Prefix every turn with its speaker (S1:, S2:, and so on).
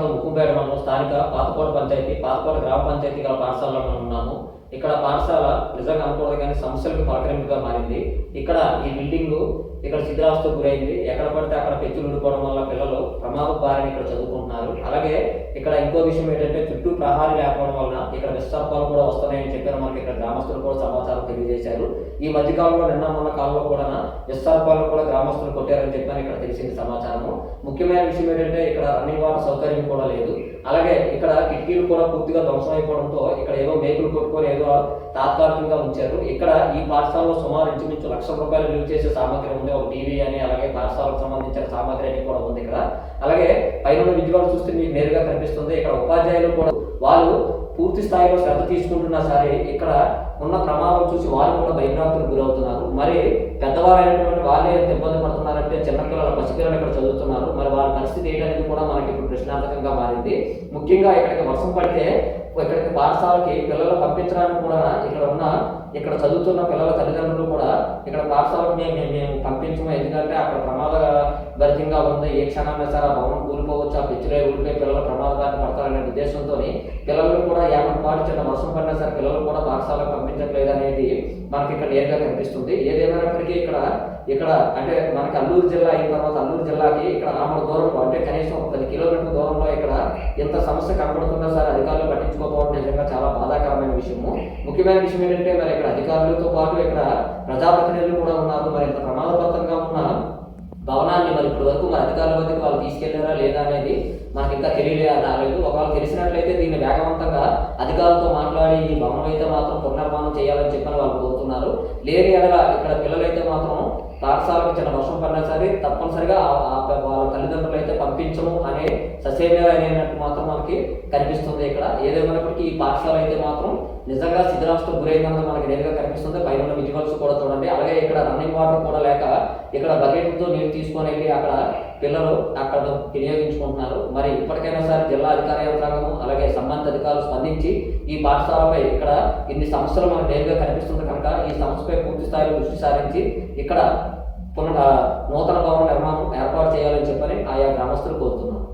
S1: ప్రాంతం ముక్కుపేట మండలం స్థానిక పాతకోట గ్రామ పంచాయతీ గల పాఠశాలలో మనం ఉన్నాము. ఇక్కడ పాఠశాల నిజంగా అనుకోవడం కానీ సమస్యలకు పలకరింపుగా మారింది. ఇక్కడ ఈ బిల్డింగ్ ఇక్కడ శిథిలావస్థకు గురైంది. ఎక్కడ పడితే అక్కడ పెచ్చులు ఊడిపోవడం వల్ల పిల్లలు ప్రమాదం బారిన ఇక్కడ చదువుకుంటున్నారు. అలాగే ఇక్కడ ఇంకో విషయం ఏంటంటే చుట్టూ ప్రహారీ లేకపోవడం వలన ఇక్కడ విషసర్పాలు కూడా వస్తున్నాయని చెప్పారు. మనకి ఇక్కడ గ్రామస్తులు కూడా సమాచారం తెలియజేశారు. ఈ మధ్యకాలంలో నిన్న మొన్న కాలంలో కూడా విషసర్పాలను కూడా గ్రామస్తులు కొట్టారని చెప్పని ఇక్కడ తెలిసింది సమాచారము. ముఖ్యమైన విషయం ఏంటంటే ఇక్కడ రన్నింగ్ వాటర్ సౌకర్యం కూడా లేదు. అలాగే ఇక్కడ కిటికీలు కూడా పూర్తిగా ధ్వంసం అయిపోవడంతో ఇక్కడ ఏదో మేకులు కొట్టుకొని ఏదో తాత్కాలికంగా ఉంచారు. ఇక్కడ ఈ పాఠశాలలో సుమారు ఇంచుమించు ₹1,00,000 విలువ చేసే సామగ్రి ఉంది. ఒక టీవీ అని అలాగే పాఠశాలకు సంబంధించిన సామగ్రి అని కూడా ఉంది ఇక్కడ. అలాగే పైన విజువల్ చూస్తే మీకు నేరుగా కనిపిస్తుంది. ఇక్కడ ఉపాధ్యాయులు కూడా వాళ్ళు పూర్తి స్థాయిలో శ్రద్ధ తీసుకుంటున్నా సరే ఇక్కడ ఉన్న ప్రమాదం చూసి వాళ్ళు కూడా భయభ్రాంతులకు గురవుతున్నారు. మరి పెద్దవారైనటువంటి వాళ్ళే ఎంత ఇబ్బంది పడుతున్నారంటే చిన్నపిల్లల పసిపిల్లలు ఇక్కడ చదువుతున్నారు. మరి వారి పరిస్థితి ఏంటనేది కూడా మనకి ఇప్పుడు ప్రశ్నార్థకంగా మారింది. ముఖ్యంగా ఇక్కడికి వర్షం పడితే ఇక్కడికి పాఠశాలకి పిల్లలు పంపించడానికి కూడా ఇక్కడ చదువుతున్న పిల్లల తల్లిదండ్రులు కూడా ఇక్కడ పాఠశాలకు మేము పంపించము. ఎందుకంటే అక్కడ ప్రమాదభరితంగా ఉంది. ఏ క్షణాన్ని సరే ఆ భవనం కూలిపోవచ్చు, ఆ పిచ్చిలో ఊరిపోయి పిల్లలు ప్రమాదకాన్ని పడతారనే ఉద్దేశంతో పిల్లలు కూడా ఏమన్నపాటు చిన్న వర్షం పడినా సరే పిల్లలు కూడా పాఠశాలకు పంపించట్లేదు అనేది మనకి ఇక్కడ నేరుగా కనిపిస్తుంది. ఏదేమైనప్పటికీ ఇక్కడ అంటే మనకి అల్లూరు జిల్లా అయిన తర్వాత అల్లూరు జిల్లాకి ఇక్కడ ఆమడ దూరంలో అంటే కనీసం 10 కిలోమీటర్ల దూరంలో ఇక్కడ ఇంత సమస్య కనబడుతున్నా సరే అధికారులు పట్టించుకోకపోవడం నిజంగా చాలా బాధాకరమైన విషయము. ముఖ్యమైన విషయం ఏంటంటే మరి ఇక్కడ అధికారులతో పాటు ఇక్కడ ప్రజాప్రతినిధులు కూడా ఉన్నారు. మరి ఇంత ప్రమాదపత్రంగా ఉన్న భవనాన్ని మరి ఇప్పటి వరకు మరి అధికారుల వద్దకు వాళ్ళు తీసుకెళ్లారా లేదా అనేది మనకి ఇంకా తెలియలేదు. ఒకవేళ తెలిసినట్లయితే దీన్ని వేగవంతంగా అధికారులతో మాట్లాడి ఈ భవనం అయితే మాత్రం పునర్నిర్మాణం చేయాలని చెప్పని వాళ్ళు కోరుతున్నారు. లేని ఎడల ఇక్కడ పిల్లలైతే మాత్రం పాఠశాలకు చిన్న వర్షం పడినా సరే తప్పనిసరిగా వాళ్ళ తల్లిదండ్రులు అయితే పంపించము అనే ససేమిరా అనేటట్టు మాత్రం మనకి కనిపిస్తుంది. ఇక్కడ ఏదేమైనప్పటికీ ఈ పాఠశాల అయితే మాత్రం నిజంగా శిథిలావస్థకు గురైందని మనకి నేరుగా కనిపిస్తుంది. పైన ఉన్న విజువల్స్ కూడా చూడండి. అలాగే ఇక్కడ రన్నింగ్ వాటర్ కూడా లేక ఇక్కడ బకెట్లతో నీరు తీసుకొని వెళ్ళి అక్కడ పిల్లలు అక్కడ వినియోగించుకుంటున్నారు. మరి ఇప్పటికైనా సరే జిల్లా అధికార యంత్రాంగము అలాగే సంబంధిత అధికారులు స్పందించి ఈ పాఠశాలపై ఇక్కడ ఇన్ని సమస్యలు మనకు నేరుగా కనిపిస్తుంది కనుక ఈ సమస్యపై పూర్తి స్థాయిలో దృష్టి సారించి ఇక్కడ నూతన భవన నిర్మాణం ఏర్పాటు చేయాలని చెప్పని ఆయా గ్రామస్తులు కోరుతున్నారు.